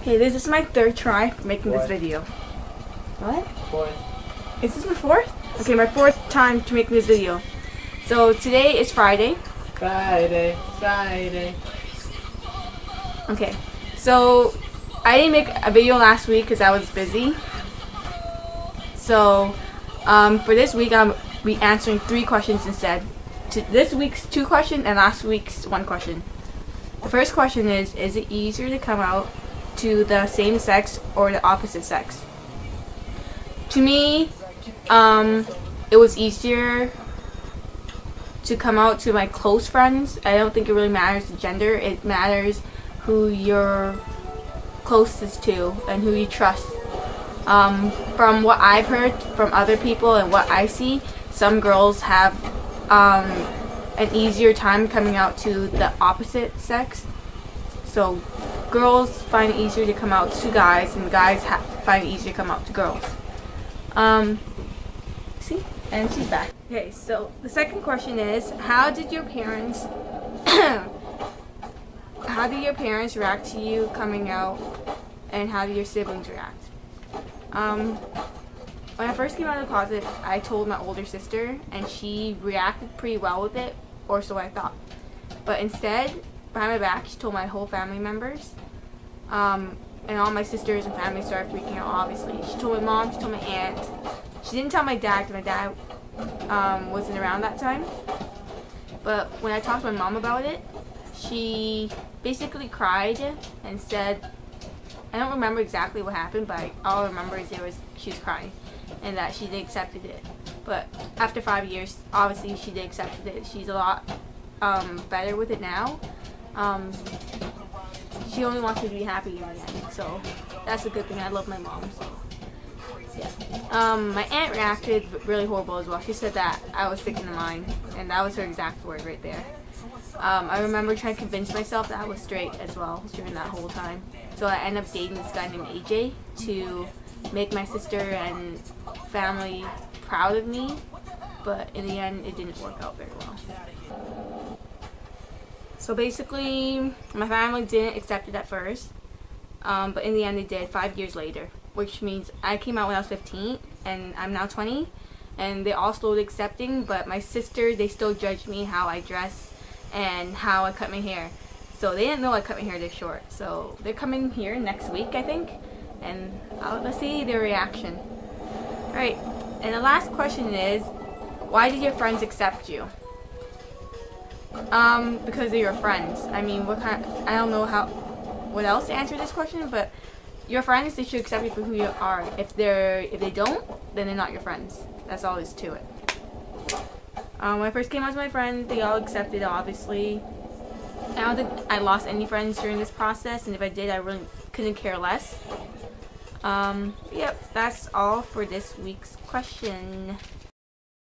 Okay, this is my third try for making this video. What? Fourth. Is this my fourth? Okay, my fourth time to make this video. So today is Friday. Friday. Okay, so I didn't make a video last week because I was busy. So for this week, I'll be answering 3 questions instead. This week's 2 questions and last week's 1 question. The first question is it easier to come out to the same sex or the opposite sex? To me, it was easier to come out to my close friends. I don't think it really matters the gender. It matters who you're closest to and who you trust. From what I've heard from other people and what I see, some girls have an easier time coming out to the opposite sex. So girls find it easier to come out to guys, and guys find it easier to come out to girls. See? And she's back. Okay, so the second question is, how did your parents react to you coming out, and how did your siblings react? When I first came out of the closet, I told my older sister, and she reacted pretty well with it, or so I thought. But instead, behind my back, she told my whole family members, and all my sisters and family started freaking out, obviously. She told my mom, she told my aunt. She didn't tell my dad, because my dad wasn't around that time. But when I talked to my mom about it, she basically cried and said, I don't remember exactly what happened, but all I remember is she was crying and that she did accepted it. But after 5 years, obviously she did accept it. She's a lot better with it now. She only wants me to be happy in the end, so that's a good thing. I love my mom, so yeah. My aunt reacted really horrible as well. She said that I was sick in the mind, and that was her exact word right there. I remember trying to convince myself that I was straight as well during that whole time. So I ended up dating this guy named AJ to make my sister and family proud of me, but in the end it didn't work out very well. So basically my family didn't accept it at first, but in the end they did 5 years later, which means I came out when I was 15 and I'm now 20, and they all slowly accepting, but my sisters, they still judge me how I dress and how I cut my hair. So they didn't know I cut my hair this short. So they're coming here next week, I think, and let's see their reaction. Alright, and the last question is, why did your friends accept you? Because they're your friends. I mean, I don't know what else to answer this question, but your friends, they should accept you for who you are. If they don't, then they're not your friends. That's all there is to it. When I first came out to my friends, they all accepted, obviously. I don't think I lost any friends during this process, and if I did, I really couldn't care less. Yep, that's all for this week's question.